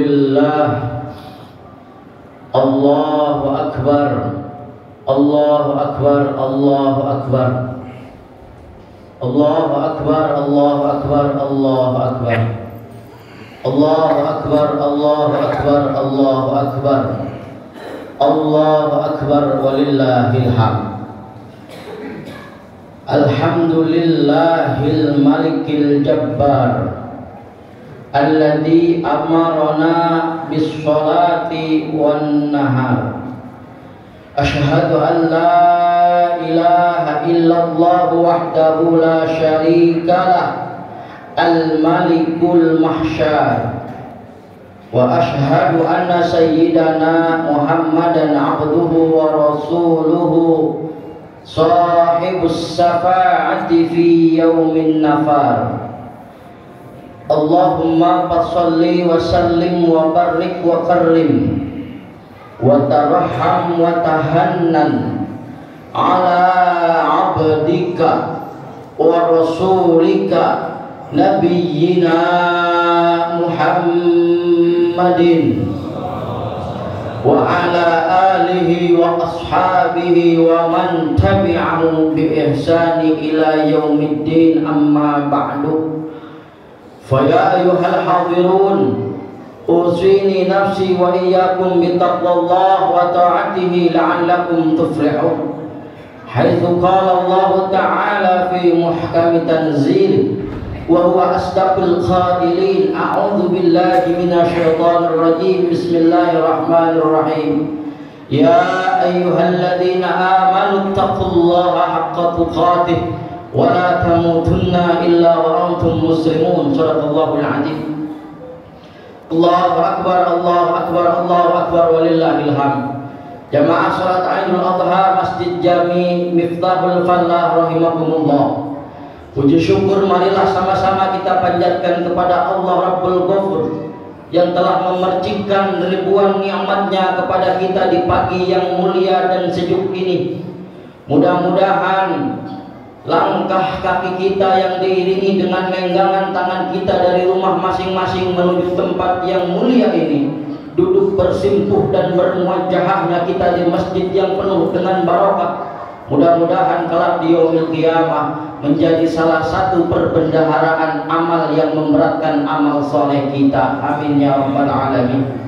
Alhamdulillah. Allahu Akbar. Allahu Akbar. Allahu Akbar. Allahu Akbar. Allahu Akbar. Allahu Akbar. Allahu Akbar. Allahu Akbar. Allahu Akbar. Allahu Akbar walillahil hamd. Alhamdulillahil malikil jabbar alladzi amarna bis sholati wan nahar. Asyhadu an la ilaha illallah wahdahu la syarikalah al malikul mahsyar. Wa asyhadu anna sayyidana Muhammadan abduhu wa rasuluhu sahibus syafa'ati fi yaumin nafar. Allahumma fasholli wa sallim wa barik wa karrim wa tarham wa tahannan ala abdika wa rasulika nabiyyina Muhammadin wa ala alihi wa ashabihi wa man tabi'ahu bi ihsani ila yaumiddin, amma ba'du. Fa ya ayyuhal hadirun, usini nafsi wa iyyakum bi taqwallah wa ta'atihi la'allakum tuflihun. Haitsu qala Allah ta'ala fi muhkami tanzil wa huwa asdaqul qailin, a'udzu billahi minasy syaithanir rajim. Bismillahirrahmanirrahim. Ya ayyuhalladzina amanu taqullaha haqqa tuqatih wa la tamutunna illa wa antum muslimun. Shadaqallahul azim. Allahu akbar, Allahu akbar, Allahu akbar walillahil hamd. Jamaah salat Idul Adha Masjid Jami Miftahul Falah rahimakumullah. Puji syukur marilah sama-sama kita panjatkan kepada Allah Rabbul Ghafur yang telah memercikkan ribuan nikmat-Nya kepada kita di pagi yang mulia dan sejuk ini. Mudah-mudahan langkah kaki kita yang diiringi dengan lenggangan tangan kita dari rumah masing-masing menuju tempat yang mulia ini, duduk bersimpuh dan bermuajahahnya kita di masjid yang penuh dengan barokah. Mudah-mudahan kelak di yaumil qiyamah menjadi salah satu perbendaharaan amal yang memberatkan amal soleh kita. Amin ya rabbal alamin.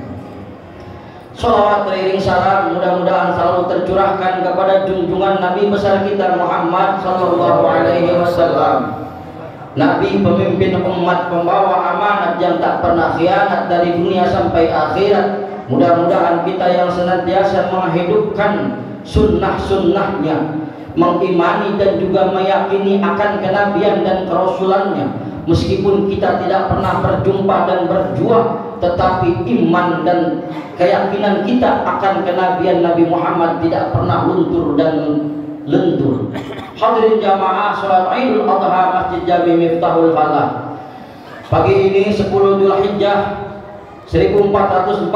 Salawat beriring salam mudah-mudahan selalu tercurahkan kepada junjungan Nabi besar kita Muhammad sallallahu alaihi wasallam. Nabi pemimpin umat, pembawa amanat yang tak pernah khianat dari dunia sampai akhirat. Mudah-mudahan kita yang senantiasa menghidupkan sunnah-sunnahnya, mengimani dan juga meyakini akan kenabian dan kerasulannya. Meskipun kita tidak pernah berjumpa dan berjuang, tetapi iman dan keyakinan kita akan kenabian Nabi Muhammad tidak pernah luntur dan lentur. Hadirin jamaah salat Idul Adha Masjid Jami Miftahul Falah. Pagi ini 10 Dzulhijjah 1444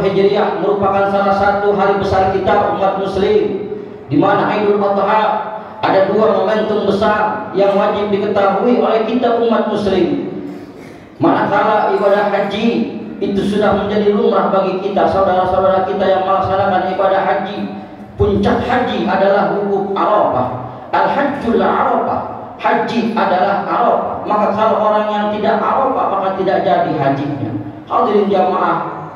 Hijriah merupakan salah satu hari besar kita umat muslim, di mana Idul Adha ada dua momentum besar yang wajib diketahui oleh kita umat muslim. Manakala ibadah haji itu sudah menjadi lumrah bagi kita, saudara-saudara kita yang melaksanakan ibadah haji, puncak haji adalah wukuf Arafah. Al-Hajjul Arafah, haji adalah Arafah. Maka kalau orang yang tidak Arafah maka tidak jadi hajinya. Hadirin jamaah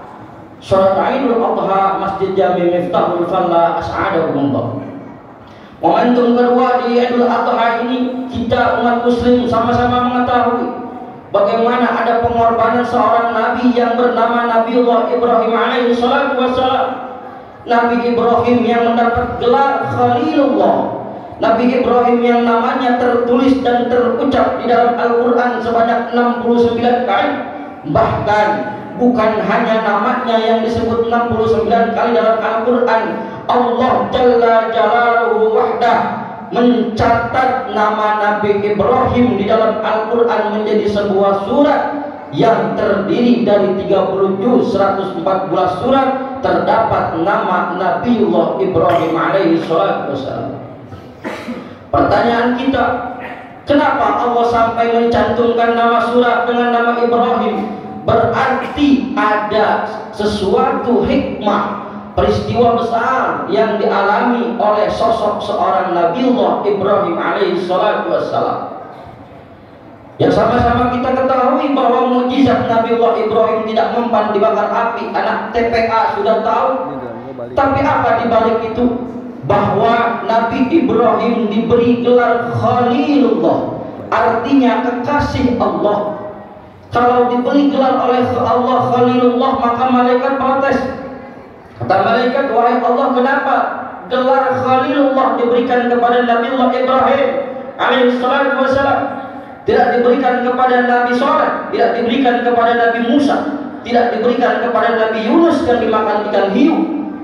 salat Idul Adha Masjid Jami Miftahul Falah as'adakumullah. Momentum kedua di Idul Adha ini, kita umat muslim sama-sama mengetahui bagaimana ada pengorbanan seorang nabi yang bernama Nabiullah Ibrahim alaihi salatu wassalam. Nabi Ibrahim yang mendapat gelar Khalilullah, Nabi Ibrahim yang namanya tertulis dan terucap di dalam Al-Quran sebanyak 69 kali. Bahkan bukan hanya namanya yang disebut 69 kali dalam Al-Quran, Allah Jalla Jalaluhu Wahdah mencatat nama Nabi Ibrahim di dalam Al-Quran menjadi sebuah surat yang terdiri dari 30 juz, 114 surat, terdapat nama Nabiullah Ibrahim alaihi salatu wassalam. Pertanyaan kita, kenapa Allah sampai mencantumkan nama surat dengan nama Ibrahim? berarti ada sesuatu hikmah, peristiwa besar yang dialami oleh sosok seorang Nabiullah Ibrahim alaihi salatu wassalam. Yang sama-sama kita ketahui bahwa mukjizat Nabiullah Ibrahim tidak mempan dibakar api. Anak TPA sudah tahu. Tapi apa dibalik itu? Bahwa Nabi Ibrahim diberi gelar Khalilullah, artinya kekasih Allah. Kalau diberi gelar oleh Allah Khalilullah, maka malaikat protes. Kata malaikat, wahai Allah, kenapa gelar Khalilullah diberikan kepada Nabiullah Ibrahim alaihi salatu wassalam, tidak diberikan kepada Nabi Saleh, tidak diberikan kepada Nabi Musa, tidak diberikan kepada Nabi Yunus yang dimakan ikan hiu,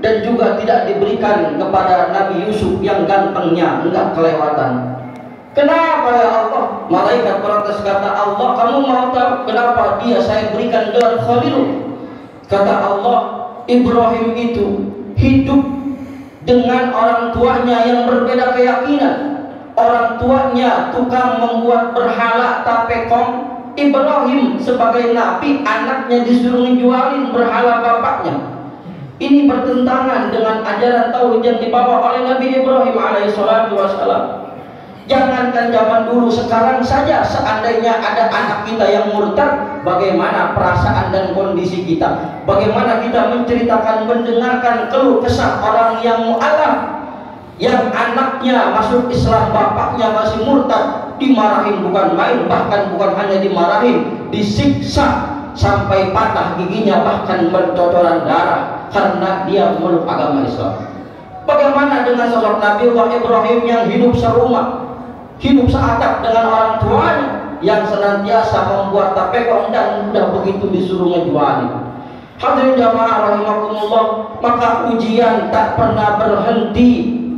dan juga tidak diberikan kepada Nabi Yusuf yang gantengnya enggak kelewatan. Kenapa ya Allah? Malaikat protes, kata Allah, kamu mau tahu kenapa dia saya berikan gelar Khalil? Kata Allah, Ibrahim itu hidup dengan orang tuanya yang berbeda keyakinan. Orang tuanya tukang membuat berhala tapekong. Ibrahim sebagai nabi, anaknya disuruh ngejualin berhala bapaknya. Ini bertentangan dengan ajaran tauhid yang dibawa oleh Nabi Ibrahim alaihissalatu wassalam. Jangankan zaman dulu, sekarang saja seandainya ada anak kita yang murtad, bagaimana perasaan dan kondisi kita? Bagaimana kita menceritakan, mendengarkan keluh kesah orang yang mu'alaf, yang anaknya masuk Islam, bapaknya masih murtad, dimarahin bukan main, bahkan bukan hanya dimarahin, disiksa sampai patah giginya, bahkan bercocoran darah karena dia memeluk agama Islam. Bagaimana dengan sosok Nabiullah Ibrahim yang hidup serumah, hidup seatap dengan orang tuanya, yang senantiasa membuat tapekong dan mudah begitu disuruh ngejualin. Hadirin jamaah rahimakumullah, maka ujian tak pernah berhenti,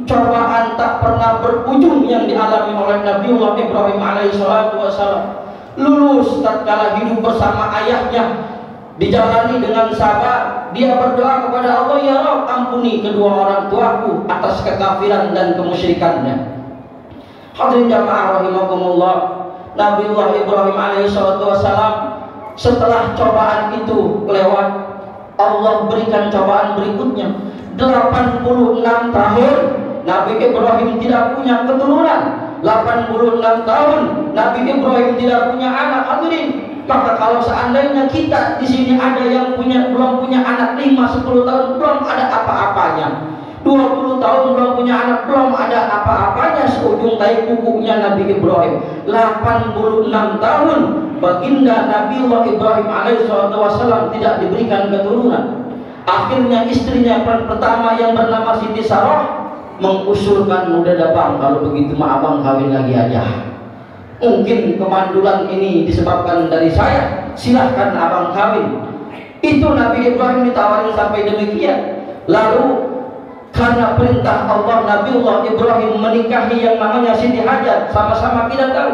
cobaan tak pernah berujung yang dialami oleh Nabiullah Ibrahim alaihissalatu wassalam. Lulus tatkala hidup bersama ayahnya, dijalani dengan sabar. Dia berdoa kepada Allah, ya Rabb, ampuni kedua orang tuaku atas kekafiran dan kemusyrikannya. Hadirin jamaah rahimakumullah, Nabiullah Ibrahim alaihissalatu wassalam setelah cobaan itu lewat, Allah berikan cobaan berikutnya. 86 tahun Nabi Ibrahim tidak punya keturunan. 86 tahun Nabi Ibrahim tidak punya anak. Hadirin, maka kalau seandainya kita di sini ada yang belum punya anak 5-10 tahun, belum ada apa-apanya. 20 tahun belum punya anak, belum ada apa-apanya seujung tai kukunya Nabi Ibrahim. 86 tahun baginda Nabiullah Ibrahim alaihissalam tidak diberikan keturunan. Akhirnya istrinya pertama yang bernama Siti Sarah mengusulkan, udah bang, kalau begitu mah abang kawin lagi aja. Mungkin kemandulan ini disebabkan dari saya, silahkan abang kawin. Itu Nabi Ibrahim ditawarin sampai demikian. Lalu karena perintah Allah, Nabiullah Ibrahim menikahi yang namanya Siti Hajar. Sama-sama kita tahu,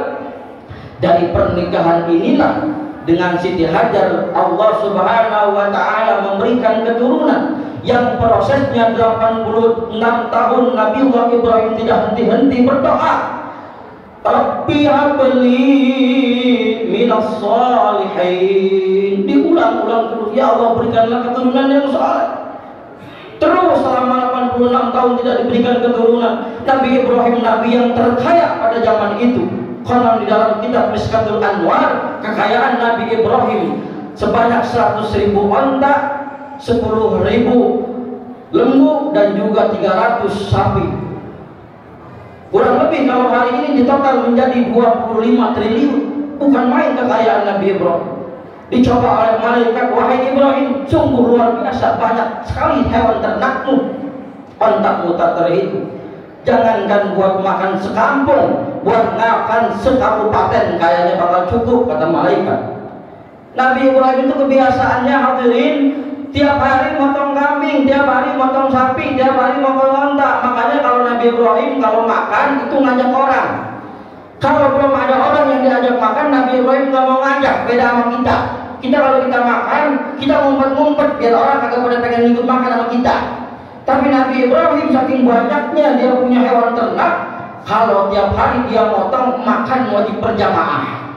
dari pernikahan inilah dengan Siti Hajar Allah subhanahu wa ta'ala memberikan keturunan yang prosesnya 86 tahun Nabiullah Ibrahim tidak henti-henti berdoa, Rabbi habli minas salihin. Diulang-ulang terus, ya Allah berikanlah keturunan yang saleh. Terus selama 86 tahun tidak diberikan keturunan. Nabi Ibrahim nabi yang terkaya pada zaman itu. Karena di dalam kitab Miskatul Anwar, kekayaan Nabi Ibrahim sebanyak 100.000 onta, 10.000 lembu, dan juga 300 sapi. Kurang lebih kalau hari ini ditotal menjadi 25 triliun. Bukan main kekayaan Nabi Ibrahim. Dicoba oleh malaikat, wahai Ibrahim, sungguh luar biasa banyak sekali hewan ternakmu, ontakmu tak terhitung. Jangankan buat makan sekampung, buat makan sekabupaten kayaknya bakal cukup, kata malaikat. Nabi Ibrahim itu kebiasaannya, hadirin, tiap hari motong kambing, tiap hari motong sapi, tiap hari motong onta. Makanya kalau Nabi Ibrahim kalau makan itu ngajak orang. Kalau belum ada orang yang diajak makan, Nabi Ibrahim nggak mau ngajak. Beda sama kita. Kita kalau kita makan, kita ngumpet-ngumpet biar orang kagak pada pengen ikut makan sama kita. Tapi Nabi Ibrahim saking banyaknya dia punya hewan ternak, kalau tiap hari dia motong, makan wajib berjamaah.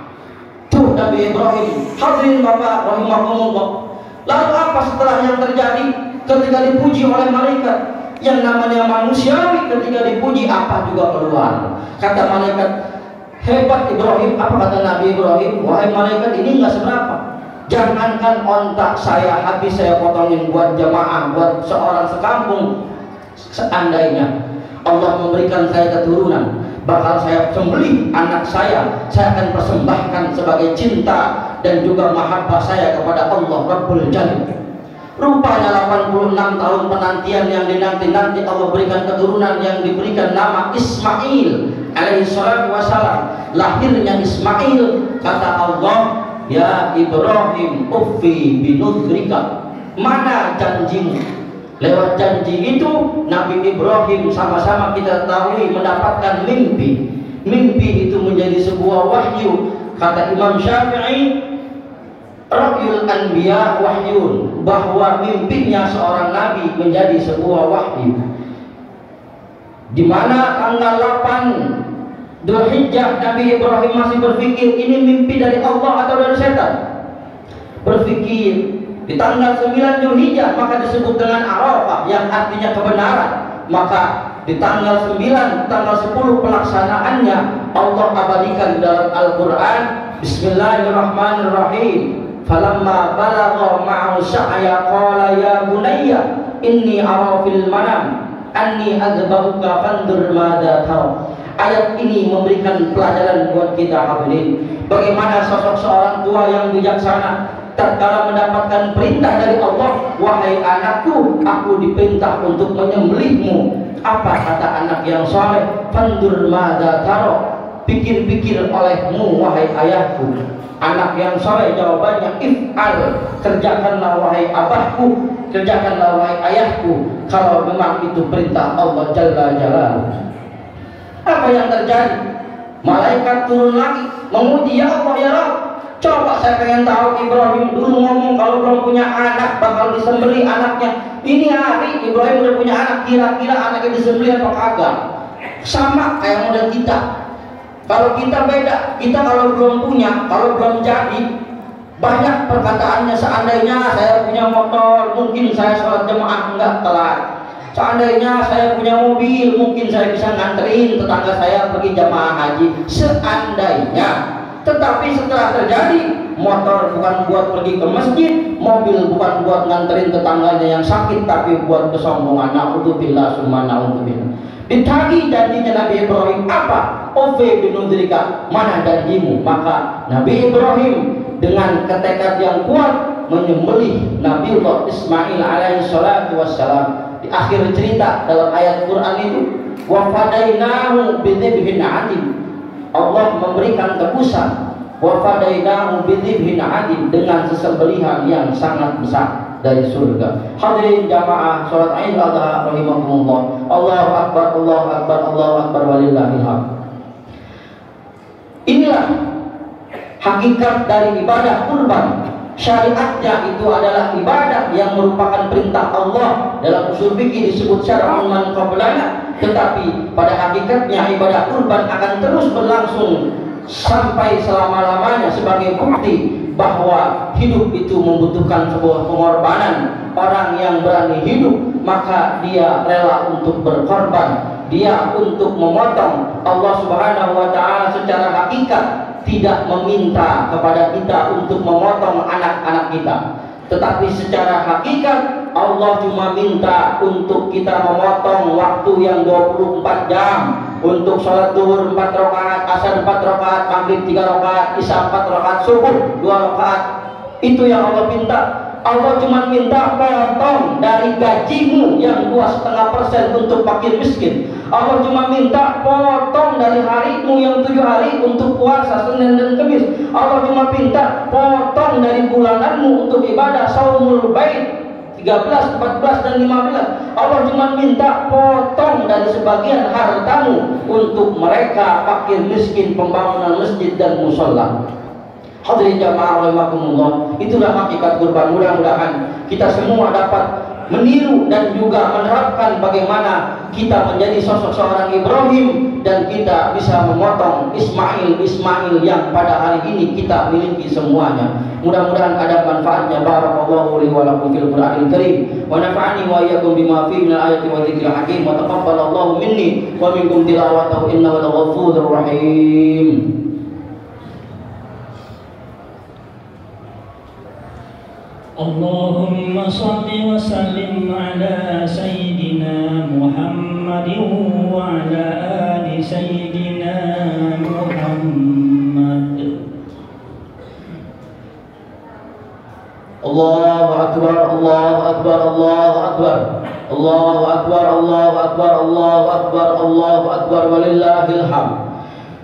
Tuh Nabi Ibrahim. Hadirin Bapak rahimakumullah. Lalu apa setelah yang terjadi ketika dipuji oleh malaikat? Yang namanya manusiawi ketika dipuji apa juga keluar. Kata malaikat, hebat Ibrahim. Apa kata Nabi Ibrahim? Wahai malaikat, ini enggak seberapa. Jangankan ontak saya habis saya potongin buat jamaah, buat seorang sekampung. Seandainya Allah memberikan saya keturunan, bakal saya sembelih anak saya akan persembahkan sebagai cinta dan juga mahabbah saya kepada Allah Rabbul Jalil. Rupanya 86 tahun penantian yang dinanti-nanti Allah berikan keturunan yang diberikan nama Ismail alaihi salatu wassalam. Lahirnya Ismail, kata Allah, ya Ibrahim uffi binudrika, mana janjimu? Lewat janji itu Nabi Ibrahim sama-sama kita ketahui mendapatkan mimpi. Mimpi itu menjadi sebuah wahyu. Kata Imam Syafi'i, Ra'yul Anbiya wahyun, bahwa mimpinya seorang nabi menjadi sebuah wahyu. Di mana tanggal 8 Dzulhijjah Nabi Ibrahim masih berpikir ini mimpi dari Allah atau dari setan. Berpikir. Di tanggal 9 Dzulhijjah maka disebut dengan Arafah yang artinya kebenaran. Maka di tanggal 9, tanggal 10 pelaksanaannya Allah abadikan dalam Al-Quran. Bismillahirrahmanirrahim. Falamma balagha ma'u sa'ya qala ya bunayya inni ara fil manam anni adzbahuka fandur madza tara. Ayat ini memberikan pelajaran buat kita hadirin, bagaimana sosok seorang tua yang bijaksana tatkala mendapatkan perintah dari Allah, wahai anakku, aku diperintah untuk menyembelihmu. Apa kata anak yang soleh? Fandur madza tara, pikir-pikir olehmu wahai ayahku. Anak yang soleh jawabannya if'al, kerjakanlah wahai abahku, kerjakanlah wahai ayahku, kalau memang itu perintah Allah Jalla Jalaluhu. Apa yang terjadi? Malaikat turun lagi menguji, ya Allah ya Rabb, coba saya pengen tahu. Ibrahim dulu ngomong kalau belum punya anak bakal disembelih anaknya. Ini hari Ibrahim udah punya anak, kira-kira anaknya disembelih apa kagak? Sama kayak model kita. Kalau kita beda, kita kalau belum punya, kalau belum jadi, banyak perkataannya. Seandainya saya punya motor, mungkin saya sholat jemaah enggak telat. Seandainya saya punya mobil, mungkin saya bisa nganterin tetangga saya pergi jamaah haji. Seandainya. Tetapi setelah terjadi, motor bukan buat pergi ke masjid, mobil bukan buat nganterin tetangganya yang sakit, tapi buat kesombongan. Na'udzubillah summa na'udzubillah. Ditagih janjinya Nabi Ibrahim, apa? Uffi binudrika, mana janjimu? Maka Nabi Ibrahim dengan ketekad yang kuat menyembelih Nabiullah Ismail alaihi salatu wassalam. Di akhir cerita dalam ayat Quran itu, wa fadainahu bidzibhin adim, Allah memberikan tebusan, wa fadainahu bidzibhin adim, dengan sesembelihan yang sangat besar dari surga. Hadirin jamaah salat Idul Adha rahimakumullah. Allahu akbar, Allahu akbar, Allahu akbar walillahil hamd. Inilah hakikat dari ibadah kurban. Syariatnya itu adalah ibadah yang merupakan perintah Allah. Dalam usul fikih disebut syar'un man qablana, tetapi pada hakikatnya ibadah kurban akan terus berlangsung sampai selama-lamanya sebagai bukti bahwa hidup itu membutuhkan sebuah pengorbanan. Orang yang berani hidup maka dia rela untuk berkorban, dia untuk memotong. Allah Subhanahu wa ta'ala secara hakikat tidak meminta kepada kita untuk memotong anak-anak kita, tetapi secara hakikat Allah cuma minta untuk kita memotong waktu yang 24 jam untuk sholat zuhur 4 rakaat, asar 4 rakaat, maghrib 3 rakaat, isya 4 rakaat, subuh 2 rakaat. Itu yang Allah minta. Allah cuma minta potong dari gajimu yang 2,5% untuk fakir miskin. Allah cuma minta potong dari harimu yang 7 hari untuk puasa Senin dan Kamis. Allah cuma minta potong dari bulananmu untuk ibadah saumul bait 13, 14 dan 15. Allah cuma minta potong dari sebagian hartamu untuk mereka fakir miskin, pembangunan masjid dan musola. Hadirin jamaah rahimakumullah, itulah hakikat kurban. Mudah-mudahan kita semua dapat meniru dan juga menerapkan bagaimana kita menjadi sosok seorang Ibrahim, dan kita bisa memotong Ismail yang pada hari ini kita miliki semuanya. Mudah-mudahan ada manfaatnya. Barakallahu li wa lakum fil Qur'anil Karim wa nafa'ani wa iyyakum bima fihi minal ayati wa dzikril hakim wa taqabbalallahu minni wa minkum tilawatahu innahu laghafurur rahim. Allahumma salli wa sallim ala Sayyidina Muhammadin wa ala ali Sayyidina Muhammad. Allahu Akbar, Allahu Akbar, Allahu Akbar, Allahu Akbar, Allahu Akbar, Allahu Akbar, Allahu Akbar, walillahil hamd.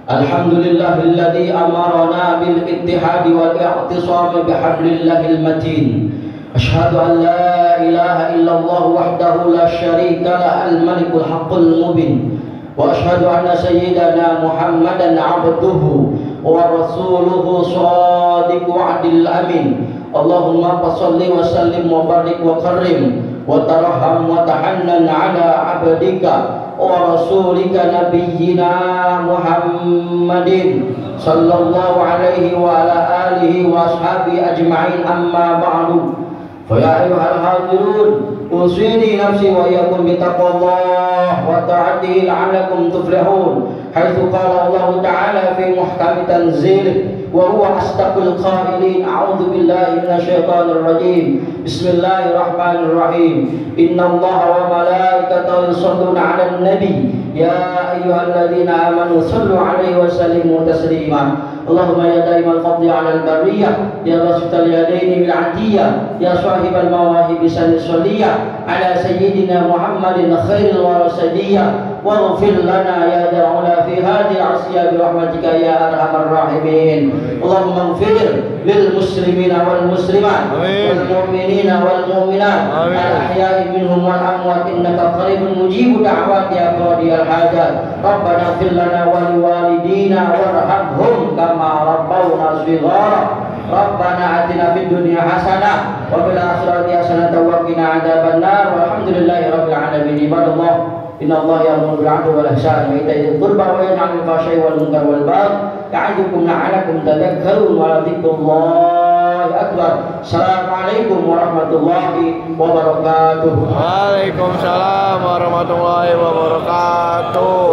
Alhamdulillahilladzi amarna bil ittihadi wal i'tisam bihablillahil matin. Asyhadu an la ilaha illallah wahdahu la syarika lah al-malikul haqqul mubin. Wa asyhadu anna sayyidana Muhammadan abduhu wa rasuluhu shadiqu wa'dil amin. Allahumma salli wa sallim wa barik wa karim wa tarham wa tahannan ala abdika wa rasulika nabiyyina Muhammadin sallallahu alaihi wa ala alihi wa ashabihi ajma'in, amma ba'du. Fa ya ayyuhal hadirun, usini nafsi wa iyyakum bi taqwallah wa ta'atihi la'allakum tuflihun. Haitsu qala Allah ta'ala fi muhkami tanzilih wa huwa asdaqul qailin. A'udzu billahi minasyaitonir rajim. Bismillahirrahmanirrahim. Innallaha wa malaikatahu yusholluna 'alan nabi ya ayyuhalladzina amanu shallu 'alaihi wa sallimu taslima. Allahumma ya daimal fadli 'alal bariyah ya basital yadaini bil 'atiyah ya sahibal mawahib sallallahu 'ala sayyidina Muhammadin khairil warasadiyah waghfir lana ya da'ula fi hadhihi al-'asiyah bi rahmatika ya arhamar rahimin. Allahumma ighfir lil muslimina wal muslimat wal mu'minina wal mu'minat al-ahya'i minhum wal amwat innaka qaribun mujibud da'wati ya qadiyal hajat. Rabbana ighfir lana wa liwalidina warhamhum kama rabbawna shighara. Rabbana atina fid dunya hasanah wa fil akhirati hasanah wa qina adzabannar. Walhamdulillahi rabbil alamin. Ibadallah, inna Allah ya'muru bil 'adli wal ihsani wa ita'i dzil qurba wa yanha 'anil fahsya'i wal munkari wal baghi ya'idukum la'allakum tadhakkarun wa dzikrullahi akbar. Assalamualaikum warahmatullahi wabarakatuh. Waalaikumsalam warahmatullahi wabarakatuh.